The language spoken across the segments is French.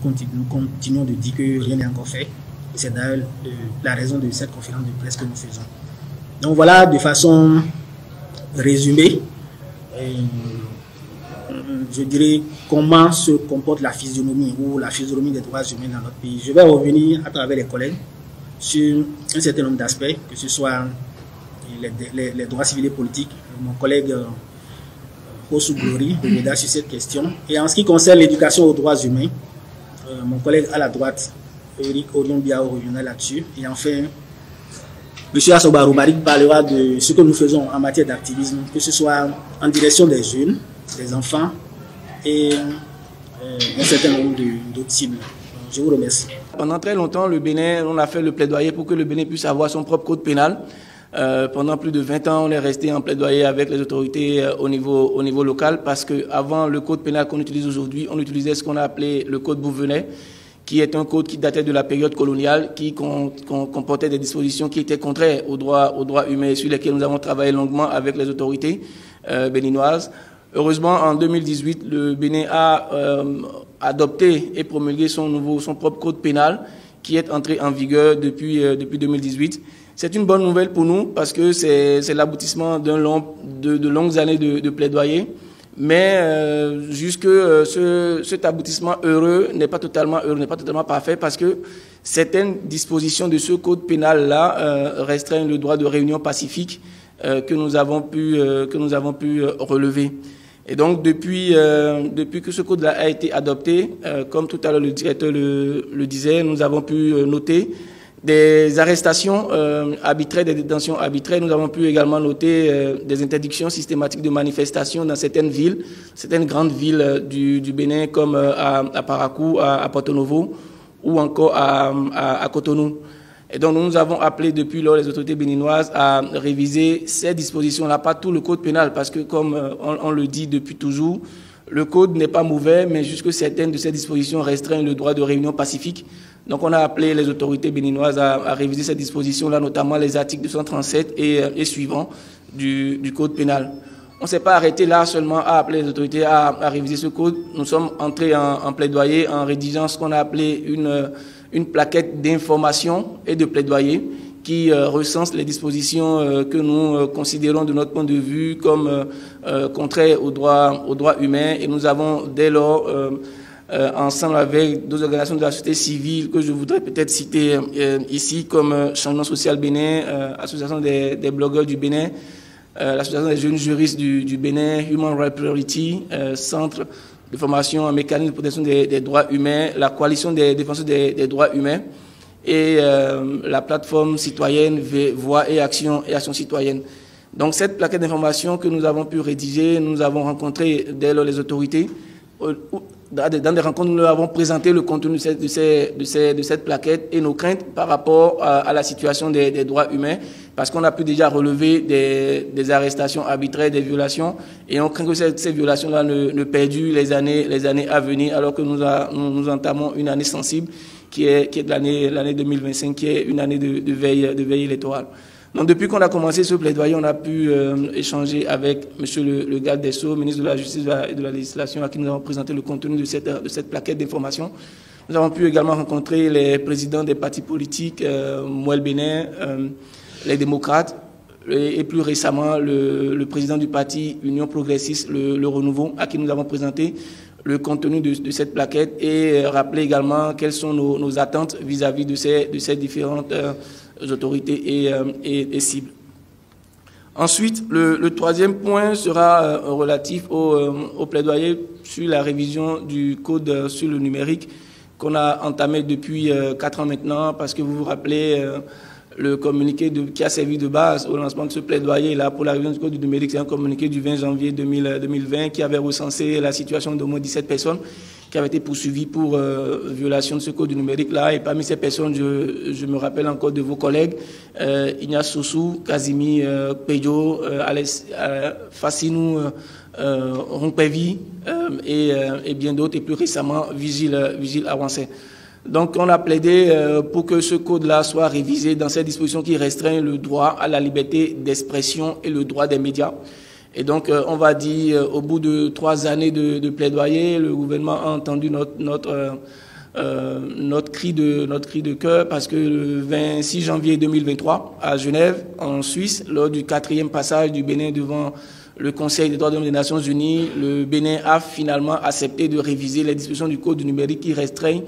Nous continuons de dire que rien n'est encore fait. C'est d'ailleurs la raison de cette conférence de presse que nous faisons. Donc voilà, de façon résumée, je dirais comment se comporte la physionomie ou la physionomie des droits humains dans notre pays. Je vais revenir à travers les collègues sur un certain nombre d'aspects, que ce soit les droits civils et politiques. Mon collègue Osu Glory reviendra sur cette question. Et en ce qui concerne l'éducation aux droits humains, mon collègue à la droite, Eric Orion Biao, reviendra là-dessus. Et enfin, M. Assoba Roubarik parlera de ce que nous faisons en matière d'activisme, que ce soit en direction des jeunes, des enfants et un certain nombre d'autres cibles. Je vous remercie. Pendant très longtemps, le Bénin, on a fait le plaidoyer pour que le Bénin puisse avoir son propre code pénal. Pendant plus de 20 ans, on est resté en plaidoyer avec les autorités au niveau local parce qu'avant le code pénal qu'on utilise aujourd'hui, on utilisait ce qu'on a appelé le code Bouvenet, qui est un code qui datait de la période coloniale, qui comportait des dispositions qui étaient contraires aux droits humains, sur lesquels nous avons travaillé longuement avec les autorités béninoises. Heureusement, en 2018, le Bénin a adopté et promulgué son propre code pénal, qui est entré en vigueur depuis 2018. C'est une bonne nouvelle pour nous parce que c'est l'aboutissement de longues années de plaidoyer. Mais jusque cet aboutissement heureux n'est pas totalement parfait parce que certaines dispositions de ce code pénal-là restreignent le droit de réunion pacifique que nous avons pu relever. Et donc depuis que ce code-là a été adopté, comme tout à l'heure le directeur le disait, nous avons pu noter des arrestations arbitraires, des détentions arbitraires. Nous avons pu également noter des interdictions systématiques de manifestations dans certaines villes, certaines grandes villes du Bénin comme à Parakou, à Porto Novo ou encore à Cotonou. Et donc nous avons appelé depuis lors les autorités béninoises à réviser ces dispositions-là, pas tout le code pénal, parce que comme on le dit depuis toujours, le code n'est pas mauvais, mais juste certaines de ces dispositions restreignent le droit de réunion pacifique. Donc on a appelé les autorités béninoises à réviser ces dispositions-là, notamment les articles 237 et suivants du code pénal. On ne s'est pas arrêté là seulement à appeler les autorités à réviser ce code. Nous sommes entrés en plaidoyer en rédigeant ce qu'on a appelé une plaquette d'information et de plaidoyer qui recense les dispositions que nous considérons de notre point de vue comme contraires aux droits humains. Et nous avons dès lors, ensemble avec d'autres organisations de la société civile que je voudrais peut-être citer ici, comme Changement Social Bénin, Association des blogueurs du Bénin, l'Association des jeunes juristes du Bénin, Human Rights Priority, Centre de formation en mécanisme de protection des droits humains, la coalition des défenseurs des droits humains et la plateforme citoyenne Voix et Action citoyenne. Donc cette plaquette d'information que nous avons pu rédiger, nous avons rencontré dès lors les autorités. Dans des rencontres, nous avons présenté le contenu de cette plaquette et nos craintes par rapport à la situation des droits humains, parce qu'on a pu déjà relever des arrestations arbitraires, des violations, et on craint que ces violations-là ne perdurent les années à venir, alors que nous entamons une année sensible, qui est l'année 2025, qui est une année de veille électorale. Donc, depuis qu'on a commencé ce plaidoyer, on a pu échanger avec M. le garde des Sceaux, ministre de la Justice et de la Législation, à qui nous avons présenté le contenu de cette plaquette d'information. Nous avons pu également rencontrer les présidents des partis politiques, Mouel Bénin, les démocrates, et plus récemment le président du parti Union Progressiste, le Renouveau, à qui nous avons présenté le contenu de cette plaquette et rappeler également quelles sont nos attentes vis-à-vis de ces différentes autorités et cibles. Ensuite, le troisième point sera relatif au plaidoyer sur la révision du code sur le numérique qu'on a entamé depuis 4 ans maintenant, parce que vous vous rappelez le communiqué qui a servi de base au lancement de ce plaidoyer là pour la révision du code du numérique. C'est un communiqué du 20 janvier 2020 qui avait recensé la situation d'au moins 17 personnes qui avaient été poursuivies pour violation de ce code du numérique là. Et parmi ces personnes, je me rappelle encore de vos collègues, Ignace Sossou, Kazimi Peyo, Fassinou Rompevi et bien d'autres, et plus récemment Vigile Avancé. Donc on a plaidé pour que ce code-là soit révisé dans ces dispositions qui restreignent le droit à la liberté d'expression et le droit des médias. Et donc on va dire, au bout de 3 années de plaidoyer, le gouvernement a entendu notre cri de cœur, parce que le 26 janvier 2023, à Genève, en Suisse, lors du 4e passage du Bénin devant le Conseil des droits de l'homme des Nations Unies, le Bénin a finalement accepté de réviser les dispositions du Code du numérique qui restreignent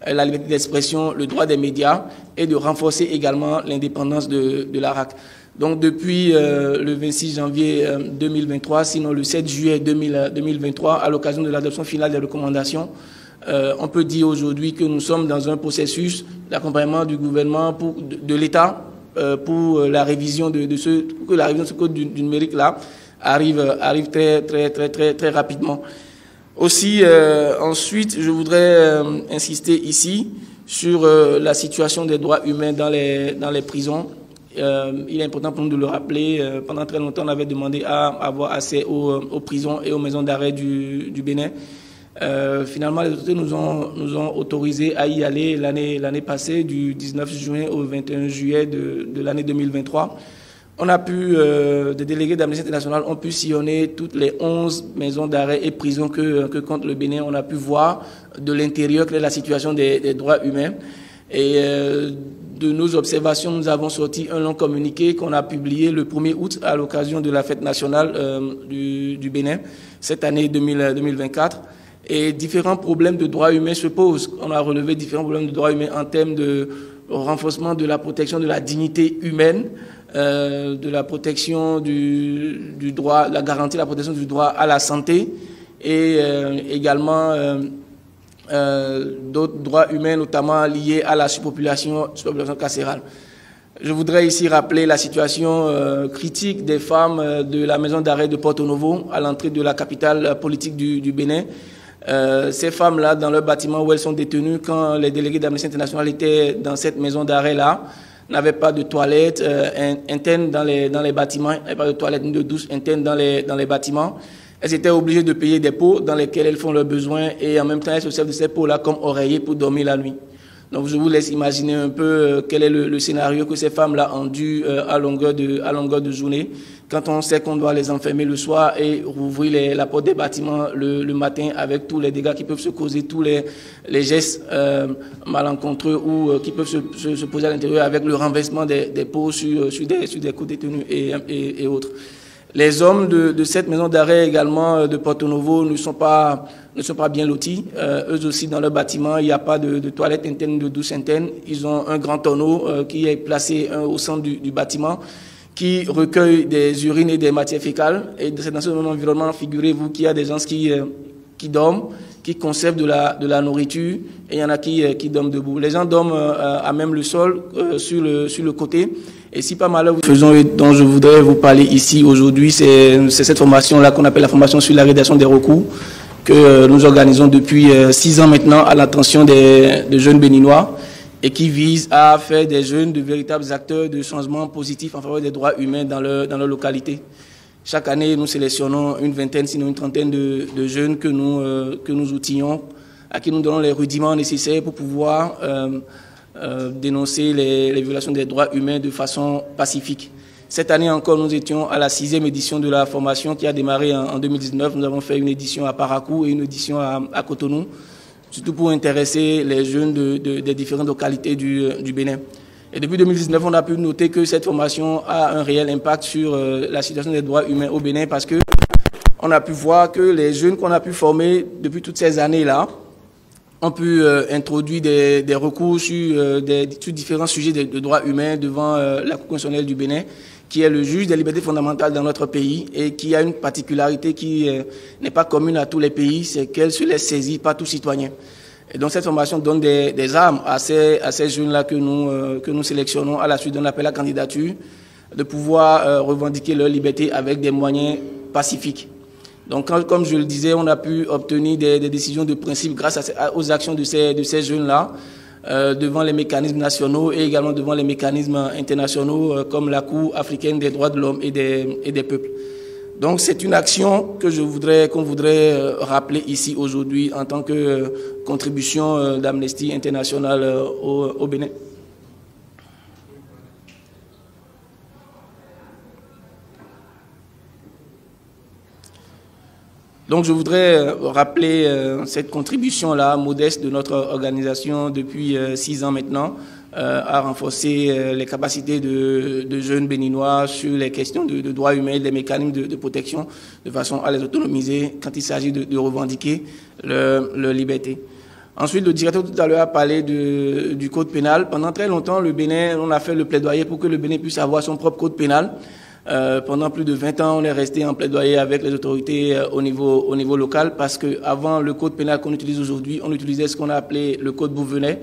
la liberté d'expression, le droit des médias et de renforcer également l'indépendance de l'ARAC. Donc depuis le 26 janvier 2023, sinon le 7 juillet 2023, à l'occasion de l'adoption finale des recommandations, on peut dire aujourd'hui que nous sommes dans un processus d'accompagnement du gouvernement, de l'État, pour la révision de ce code du numérique là arrive très rapidement. Aussi, ensuite, je voudrais insister ici sur la situation des droits humains dans les prisons. Il est important pour nous de le rappeler. Pendant très longtemps, on avait demandé à avoir accès aux prisons et aux maisons d'arrêt du Bénin. Finalement, les autorités nous ont autorisé à y aller l'année passée, du 19 juin au 21 juillet de l'année 2023. On a pu, des délégués d'Amnesty International ont pu sillonner toutes les 11 maisons d'arrêt et prisons que compte le Bénin. On a pu voir de l'intérieur quelle est la situation des droits humains. Et de nos observations, nous avons sorti un long communiqué qu'on a publié le 1er août à l'occasion de la fête nationale du Bénin, cette année 2024. Et différents problèmes de droits humains se posent. On a relevé différents problèmes de droits humains en termes de renforcement de la protection de la dignité humaine, de la protection du droit, la garantie de la protection du droit à la santé et également d'autres droits humains, notamment liés à la surpopulation carcérale. Je voudrais ici rappeler la situation critique des femmes de la maison d'arrêt de Porto Novo à l'entrée de la capitale politique du Bénin. Ces femmes-là, dans leur bâtiment où elles sont détenues, quand les délégués d'Amnesty International étaient dans cette maison d'arrêt-là, n'avaient pas de toilettes internes dans les bâtiments, n'avaient pas de toilettes ni de douche internes dans les bâtiments. Elles étaient obligées de payer des pots dans lesquels elles font leurs besoins et en même temps elles se servent de ces pots-là comme oreillers pour dormir la nuit. Donc je vous laisse imaginer un peu quel est le scénario que ces femmes-là ont dû à longueur de journée, quand on sait qu'on doit les enfermer le soir et rouvrir la porte des bâtiments le matin avec tous les dégâts qui peuvent se causer, tous les gestes malencontreux ou qui peuvent se poser à l'intérieur avec le renversement des pots sur des co-détenus et autres. Les hommes de cette maison d'arrêt également de Porto Novo ne sont pas bien lotis. Eux aussi, dans leur bâtiment, il n'y a pas de toilettes internes, de douche interne. Ils ont un grand tonneau qui est placé au centre du bâtiment, qui recueille des urines et des matières fécales. Et dans ce même environnement, figurez-vous qu'il y a des gens qui dorment, qui conservent de la nourriture, et il y en a qui dorment debout. Les gens dorment à même le sol, sur le côté. Et si pas malheur, faisons dont je voudrais vous parler ici aujourd'hui, c'est cette formation-là qu'on appelle la formation sur la rédaction des recours, que nous organisons depuis 6 ans maintenant à l'attention des jeunes béninois, et qui vise à faire des jeunes de véritables acteurs de changement positif en faveur des droits humains dans leur localité. Chaque année, nous sélectionnons une vingtaine, sinon une trentaine de jeunes que nous outillons, à qui nous donnons les rudiments nécessaires pour pouvoir dénoncer les violations des droits humains de façon pacifique. Cette année encore, nous étions à la 6e édition de la formation qui a démarré en 2019. Nous avons fait une édition à Parakou et une édition à Cotonou, surtout pour intéresser les jeunes des différentes localités du Bénin. Et depuis 2019, on a pu noter que cette formation a un réel impact sur la situation des droits humains au Bénin, parce que on a pu voir que les jeunes qu'on a pu former depuis toutes ces années-là ont pu introduire des recours sur différents sujets de droits humains devant la Cour constitutionnelle du Bénin, qui est le juge des libertés fondamentales dans notre pays et qui a une particularité qui n'est pas commune à tous les pays, c'est qu'elle se laisse saisir par tout citoyen. Et donc cette formation donne des armes à ces jeunes-là que nous sélectionnons à la suite d'un appel à candidature, de pouvoir revendiquer leur liberté avec des moyens pacifiques. Donc comme je le disais, on a pu obtenir des décisions de principe grâce aux actions de ces jeunes-là, devant les mécanismes nationaux et également devant les mécanismes internationaux comme la Cour africaine des droits de l'homme et des peuples. Donc c'est une action qu'on voudrait rappeler ici aujourd'hui en tant que contribution d'Amnesty International au Bénin. Donc je voudrais rappeler cette contribution-là modeste de notre organisation depuis 6 ans maintenant à renforcer les capacités de jeunes béninois sur les questions de droits humains, des mécanismes de protection, de façon à les autonomiser quand il s'agit de revendiquer leur liberté. Ensuite, le directeur tout à l'heure a parlé du code pénal. Pendant très longtemps, le Bénin, on a fait le plaidoyer pour que le Bénin puisse avoir son propre code pénal. Pendant plus de 20 ans, on est resté en plaidoyer avec les autorités au niveau local parce que avant le code pénal qu'on utilise aujourd'hui, on utilisait ce qu'on a appelé le code Bouvenet,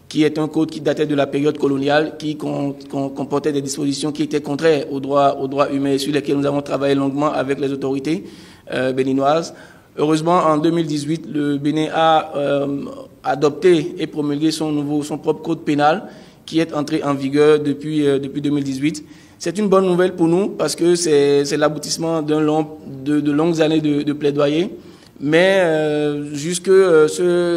qui est un code qui datait de la période coloniale, qui comportait des dispositions qui étaient contraires aux droits humains, sur lesquels nous avons travaillé longuement avec les autorités béninoises. Heureusement, en 2018, le Bénin a adopté et promulgué son propre code pénal, qui est entré en vigueur depuis 2018. C'est une bonne nouvelle pour nous parce que c'est l'aboutissement de longues années de plaidoyer. Mais jusque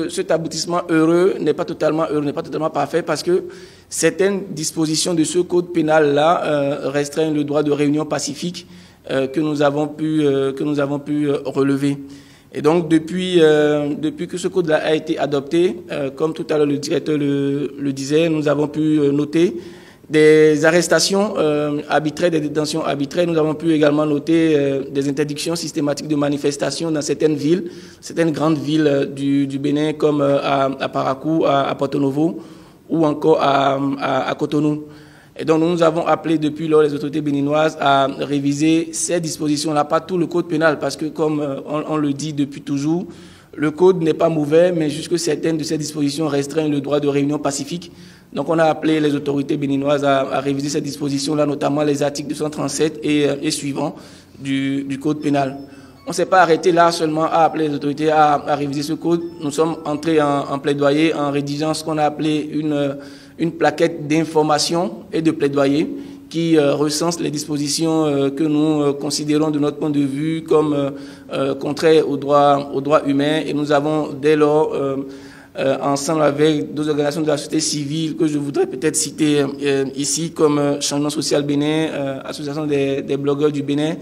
cet aboutissement heureux n'est pas totalement parfait parce que certaines dispositions de ce code pénal-là restreignent le droit de réunion pacifique que nous avons pu relever. Et donc depuis que ce code-là a été adopté, comme tout à l'heure le directeur le disait, nous avons pu noter des arrestations arbitraires, des détentions arbitraires. Nous avons pu également noter des interdictions systématiques de manifestations dans certaines villes, certaines grandes villes du Bénin comme à Parakou, à Porto Novo ou encore à Cotonou. Et donc nous avons appelé depuis lors les autorités béninoises à réviser ces dispositions-là, pas tout le code pénal, parce que comme on le dit depuis toujours, le code n'est pas mauvais, mais juste que certaines de ces dispositions restreignent le droit de réunion pacifique. Donc on a appelé les autorités béninoises à réviser ces dispositions-là, notamment les articles 237 et suivants du code pénal. On ne s'est pas arrêté là seulement à appeler les autorités à réviser ce code. Nous sommes entrés en plaidoyer en rédigeant ce qu'on a appelé une plaquette d'information et de plaidoyer qui recense les dispositions que nous considérons de notre point de vue comme contraires aux droits humains. Et nous avons dès lors, ensemble avec d'autres organisations de la société civile que je voudrais peut-être citer ici, comme Changement Social Bénin, Association des blogueurs du Bénin,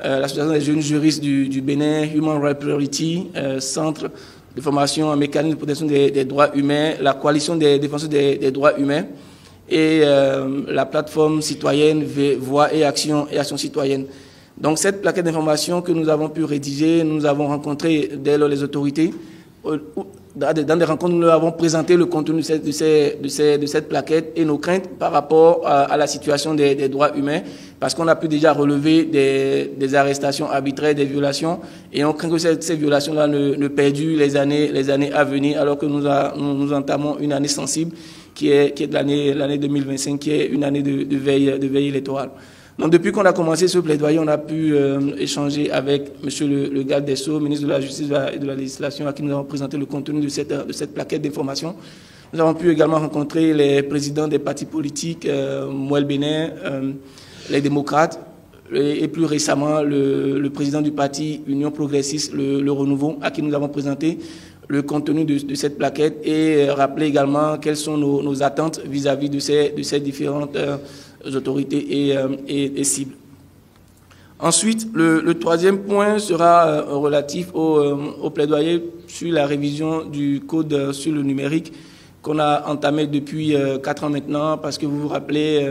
l'Association des jeunes juristes du Bénin, Human Rights Priority, Centre de formation en mécanisme de protection des droits humains, la Coalition des défenseurs des droits humains et la plateforme citoyenne Voix et Action citoyenne. Donc cette plaquette d'information que nous avons pu rédiger, nous avons rencontré dès lors les autorités. Dans des rencontres, nous avons présenté le contenu de cette plaquette et nos craintes par rapport à la situation des droits humains, parce qu'on a pu déjà relever des arrestations arbitraires, des violations, et on craint que ces violations-là ne perdurent les années à venir, alors que nous entamons une année sensible, qui est l'année 2025, qui est une année de veille électorale. Donc, depuis qu'on a commencé ce plaidoyer, on a pu échanger avec Monsieur le garde des Sceaux, ministre de la Justice et de la Législation, à qui nous avons présenté le contenu de cette plaquette d'information. Nous avons pu également rencontrer les présidents des partis politiques, Mouel Bénin, les démocrates, et plus récemment le président du parti Union Progressiste, le Renouveau, à qui nous avons présenté le contenu de cette plaquette et rappeler également quelles sont nos attentes vis-à-vis de ces différentes autorités et cibles. Ensuite, le troisième point sera relatif au plaidoyer sur la révision du code sur le numérique qu'on a entamé depuis 4 ans maintenant, parce que vous vous rappelez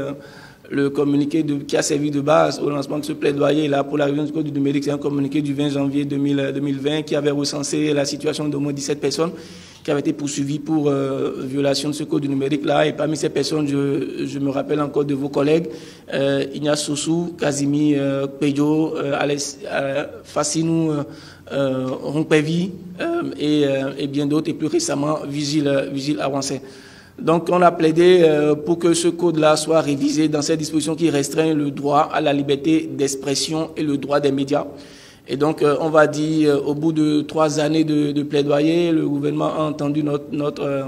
le communiqué qui a servi de base au lancement de ce plaidoyer là pour la révision du code du numérique. C'est un communiqué du 20 janvier 2020 qui avait recensé la situation d'au moins 17 personnes qui avaient été poursuivies pour violation de ce code du numérique là. Et parmi ces personnes, je me rappelle encore de vos collègues, Ignace Sossou, Kazimi Peyo, Fassinou Ronkpevi et bien d'autres, et plus récemment Vigile Avancé. Donc, on a plaidé pour que ce code-là soit révisé dans ces dispositions qui restreignent le droit à la liberté d'expression et le droit des médias. Et donc, on va dire, au bout de 3 années de plaidoyer, le gouvernement a entendu notre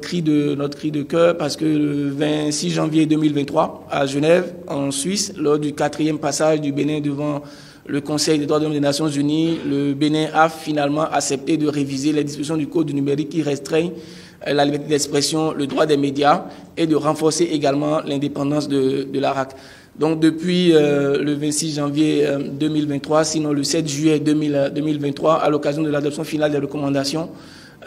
cri de cœur, parce que le 26 janvier 2023, à Genève, en Suisse, lors du 4e passage du Bénin devant le Conseil des droits de l'homme des Nations Unies, le Bénin a finalement accepté de réviser les dispositions du code du numérique qui restreignent la liberté d'expression, le droit des médias, et de renforcer également l'indépendance de l'ARAC. Donc depuis le 26 janvier 2023, sinon le 7 juillet 2023, à l'occasion de l'adoption finale des recommandations,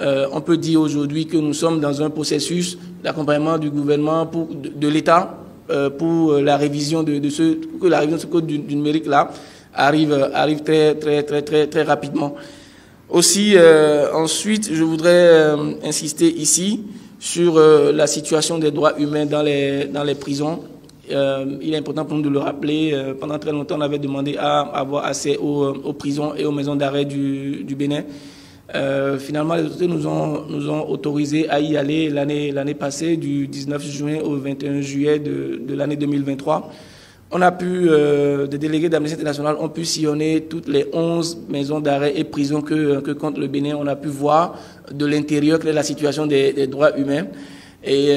on peut dire aujourd'hui que nous sommes dans un processus d'accompagnement du gouvernement, de l'État, pour la révision de ce code du numérique là arrive très rapidement. Aussi, ensuite, je voudrais insister ici sur la situation des droits humains dans les prisons. Il est important pour nous de le rappeler. Pendant très longtemps, on avait demandé à avoir accès aux prisons et aux maisons d'arrêt du Bénin. Finalement, les autorités nous ont autorisé à y aller l'année passée, du 19 juin au 21 juillet de l'année 2023. On a pu, des délégués d'Amnesty International ont pu sillonner toutes les 11 maisons d'arrêt et prisons que compte le Bénin. On a pu voir de l'intérieur quelle est la situation des droits humains. Et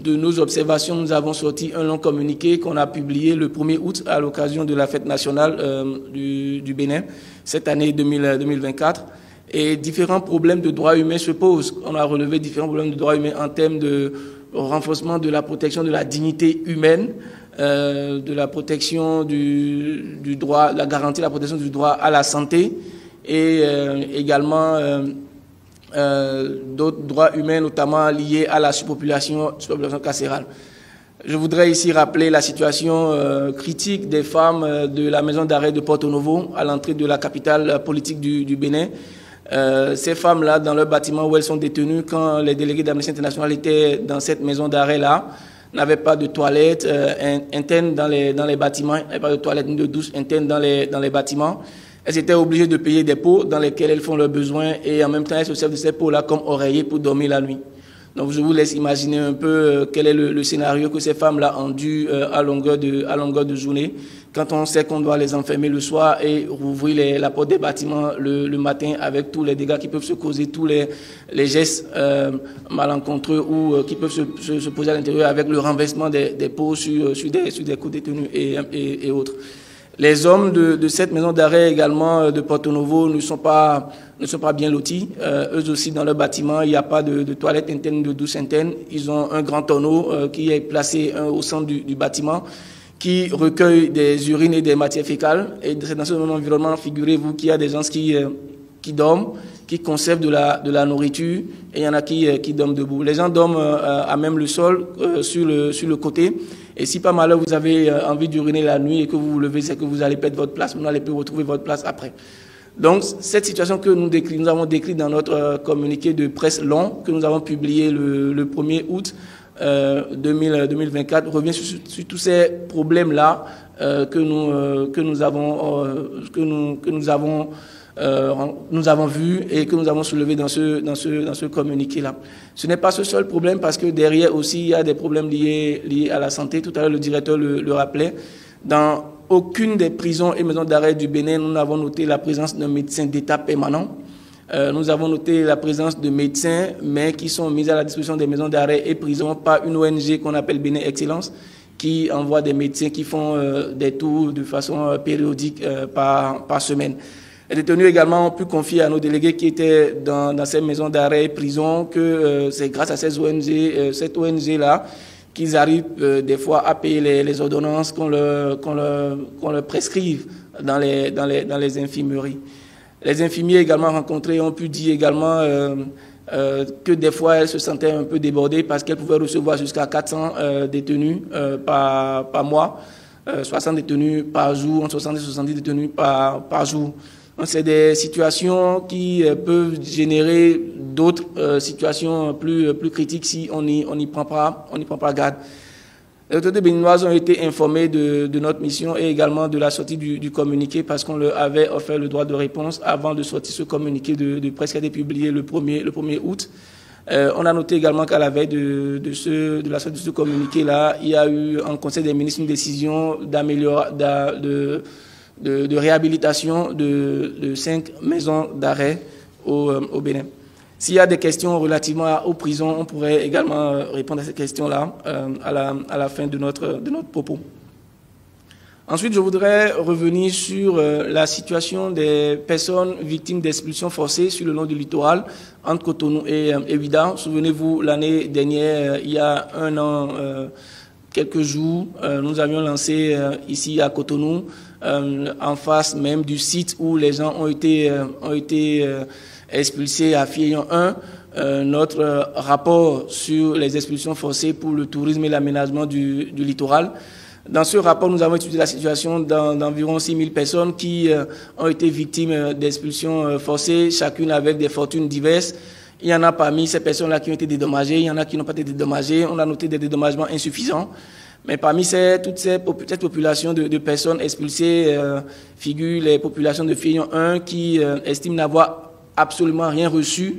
de nos observations, nous avons sorti un long communiqué qu'on a publié le 1er août à l'occasion de la fête nationale du Bénin, cette année 2024. Et différents problèmes de droits humains se posent. On a relevé différents problèmes de droits humains en termes de renforcement de la protection de la dignité humaine, de la protection du droit, la garantie de la protection du droit à la santé et également d'autres droits humains, notamment liés à la surpopulation carcérale. Je voudrais ici rappeler la situation critique des femmes de la maison d'arrêt de Porto Novo à l'entrée de la capitale politique du Bénin. Ces femmes-là, dans leur bâtiment où elles sont détenues, quand les délégués d'Amnesty International étaient dans cette maison d'arrêt-là, n'avaient pas de toilettes internes dans les bâtiments, n'avaient pas de toilettes ni de douche internes dans les bâtiments. Elles étaient obligées de payer des pots dans lesquels elles font leurs besoins et en même temps elles se servent de ces pots-là comme oreillers pour dormir la nuit. Donc je vous laisse imaginer un peu quel est le scénario que ces femmes-là ont dû à longueur de journée, quand on sait qu'on doit les enfermer le soir et rouvrir la porte des bâtiments le matin avec tous les dégâts qui peuvent se causer, tous les gestes malencontreux ou qui peuvent se poser à l'intérieur avec le renversement des pots sur des co-détenus et autres. Les hommes de cette maison d'arrêt également de Porto Novo ne sont pas bien lotis. Eux aussi, dans leur bâtiment, il n'y a pas de toilettes internes, de douche interne. Ils ont un grand tonneau qui est placé au centre du bâtiment, qui recueille des urines et des matières fécales. Et c'est dans ce même environnement, figurez-vous qu'il y a des gens qui dorment, qui conservent de la nourriture, et il y en a qui dorment debout. Les gens dorment à même le sol, sur le côté. Et si par malheur vous avez envie d'uriner la nuit et que vous vous levez, c'est que vous allez perdre votre place, vous n'allez plus retrouver votre place après. Donc cette situation que nous avons décrite dans notre communiqué de presse long, que nous avons publié le 1er août 2024, revient sur tous ces problèmes-là que nous avons vu et que nous avons soulevé dans ce communiqué-là. Ce n'est pas ce seul problème parce que derrière aussi il y a des problèmes liés à la santé. Tout à l'heure le directeur le rappelait. Dans aucune des prisons et maisons d'arrêt du Bénin, nous n'avons noté la présence d'un médecin d'État permanent. Nous avons noté la présence de médecins, mais qui sont mis à la disposition des maisons d'arrêt et prisons par une ONG qu'on appelle Bénin Excellence, qui envoie des médecins qui font des tours de façon périodique par semaine. Les détenus également ont pu confier à nos délégués qui étaient dans ces maisons d'arrêt et prisons que c'est grâce à cette ONG-là qu'ils arrivent des fois à payer les ordonnances qu'on leur prescrive dans les infirmeries. Les infirmiers également rencontrés ont pu dire également que des fois elles se sentaient un peu débordées parce qu'elles pouvaient recevoir jusqu'à 400 détenus par mois, 60 détenus par jour, entre 60 et 70 détenus par jour. C'est des situations qui peuvent générer d'autres situations plus critiques si on n'y prend pas garde. Les autorités béninoises ont été informées de notre mission et également de la sortie du communiqué parce qu'on leur avait offert le droit de réponse avant de sortir ce communiqué de presse qui a été publié le 1er août. On a noté également qu'à la veille de la sortie de ce communiqué-là, il y a eu en Conseil des ministres une décision de réhabilitation de 5 maisons d'arrêt au Bénin. S'il y a des questions relativement aux prisons, on pourrait également répondre à ces questions-là à la fin de notre propos. Ensuite, je voudrais revenir sur la situation des personnes victimes d'expulsions forcées sur le long du littoral, entre Cotonou et Ouidah. Souvenez-vous, l'année dernière, il y a un an, quelques jours, nous avions lancé ici à Cotonou, en face même du site où les gens ont été expulsés à Fieillon 1, notre rapport sur les expulsions forcées pour le tourisme et l'aménagement du littoral. Dans ce rapport, nous avons étudié la situation d'environ 6 000 personnes qui ont été victimes d'expulsions forcées, chacune avec des fortunes diverses. Il y en a parmi ces personnes-là qui ont été dédommagées, il y en a qui n'ont pas été dédommagées. On a noté des dédommagements insuffisants. Mais parmi toute cette population de personnes expulsées figurent les populations de Fieillon 1 qui estiment n'avoir absolument rien reçu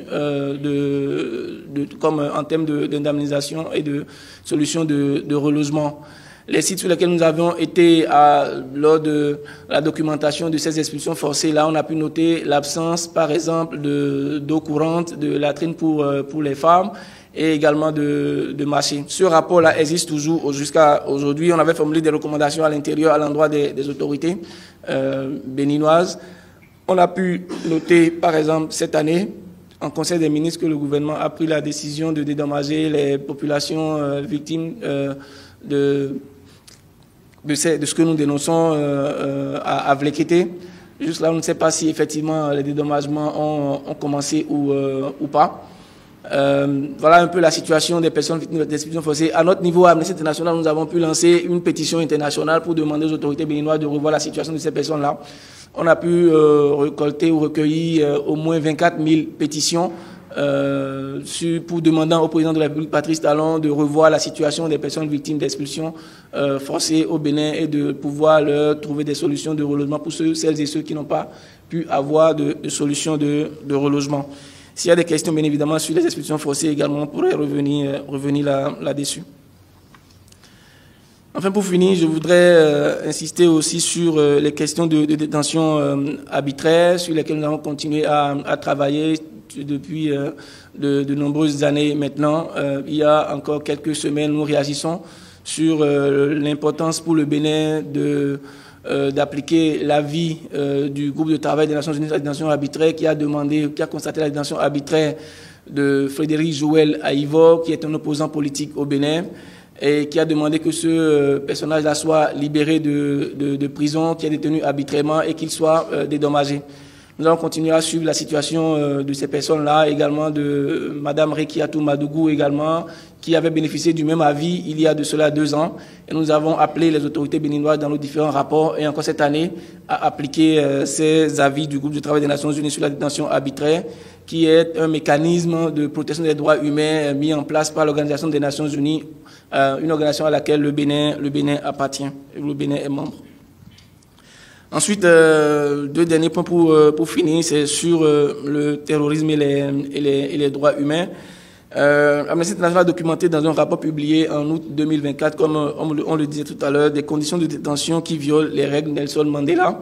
comme en termes d'indemnisation et de solutions de relogement. Les sites sur lesquels nous avions été lors de la documentation de ces expulsions forcées, là, on a pu noter l'absence, par exemple, d'eau courante, de latrines pour les femmes et également de marché. Ce rapport-là existe toujours jusqu'à aujourd'hui. On avait formulé des recommandations à l'intérieur, à l'endroit des autorités béninoises. On a pu noter, par exemple, cette année, en Conseil des ministres, que le gouvernement a pris la décision de dédommager les populations victimes de ce que nous dénonçons à Vlekété. Juste là, on ne sait pas si effectivement les dédommagements ont commencé ou pas. Voilà un peu la situation des personnes victimes d'expulsion forcée. À notre niveau, à Amnesty International, nous avons pu lancer une pétition internationale pour demander aux autorités béninoises de revoir la situation de ces personnes-là. On a pu récolter ou recueillir au moins 24 000 pétitions pour demander au président de la République, Patrice Talon, de revoir la situation des personnes victimes d'expulsion forcée au Bénin et de pouvoir leur trouver des solutions de relogement pour celles et ceux qui n'ont pas pu avoir de solutions de relogement. S'il y a des questions, bien évidemment, sur les expulsions forcées également, on pourrait revenir là-dessus. Enfin, pour finir, je voudrais insister aussi sur les questions de détention arbitraire, sur lesquelles nous avons continué à travailler depuis de nombreuses années maintenant. Il y a encore quelques semaines, nous réagissons sur l'importance pour le Bénin d'appliquer l'avis du groupe de travail des Nations Unies sur la détention arbitraire qui a constaté la détention arbitraire de Frédéric Joël Aïvor, qui est un opposant politique au Bénin, et qui a demandé que ce personnage-là soit libéré de prison, qui est détenu arbitrairement et qu'il soit dédommagé. Nous allons continuer à suivre la situation de ces personnes-là, également de Mme Rekiatou Madougou également, qui avait bénéficié du même avis il y a de cela 2 ans. Et nous avons appelé les autorités béninoises dans nos différents rapports et encore cette année à appliquer ces avis du groupe de travail des Nations Unies sur la détention arbitraire, qui est un mécanisme de protection des droits humains mis en place par l'Organisation des Nations Unies, une organisation à laquelle le Bénin appartient, et le Bénin est membre. Ensuite, 2 derniers points pour finir, c'est sur le terrorisme et les droits humains. Amnesty International a documenté dans un rapport publié en août 2024, comme on le disait tout à l'heure, des conditions de détention qui violent les règles Nelson Mandela.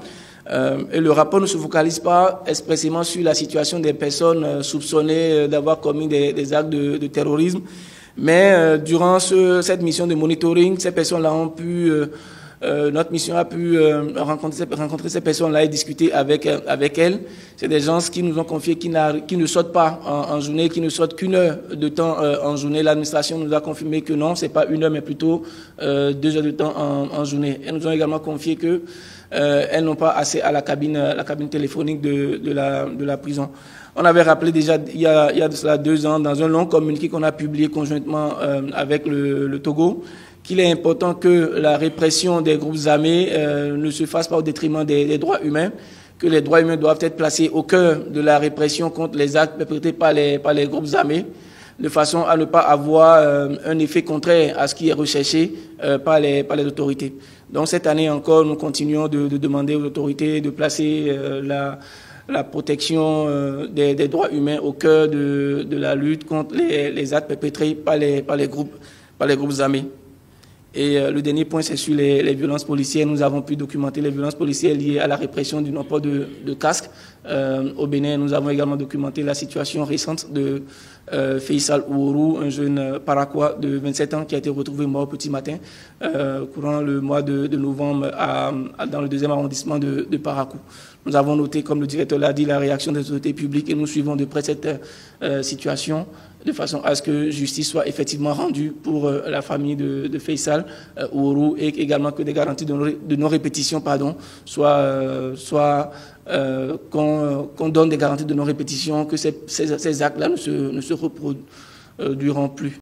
Et le rapport ne se focalise pas expressément sur la situation des personnes soupçonnées d'avoir commis des actes de terrorisme, mais durant cette mission de monitoring, ces personnes-là ont pu... notre mission a pu rencontrer ces personnes-là et discuter avec elles. C'est des gens qui nous ont confié qui ne sortent pas en journée, qui ne sortent qu'1 heure de temps en journée. L'administration nous a confirmé que non, c'est pas 1 heure, mais plutôt 2 heures de temps en journée. Elles nous ont également confié que elles n'ont pas accès à la cabine téléphonique de la prison. On avait rappelé déjà il y a de cela 2 ans dans un long communiqué qu'on a publié conjointement avec le Togo, qu'il est important que la répression des groupes armés ne se fasse pas au détriment des droits humains, que les droits humains doivent être placés au cœur de la répression contre les actes perpétrés par les groupes armés, de façon à ne pas avoir un effet contraire à ce qui est recherché par les autorités. Donc cette année encore, nous continuons de demander aux autorités de placer la protection des droits humains au cœur de la lutte contre les actes perpétrés par les groupes armés. Et le dernier point, c'est sur les violences policières. Nous avons pu documenter les violences policières liées à la répression du non-port de casque. Au Bénin, nous avons également documenté la situation récente de Faisal Ouourou, un jeune paraquois de 27 ans qui a été retrouvé mort au petit matin, courant le mois de novembre dans le 2e arrondissement de Parakou. Nous avons noté, comme le directeur l'a dit, la réaction des autorités publiques et nous suivons de près cette situation de façon à ce que justice soit effectivement rendue pour la famille de Faisal Ourourou, et également que des garanties de non-répétition qu'on donne des garanties de non-répétition, que ces actes-là ne se reproduiront plus.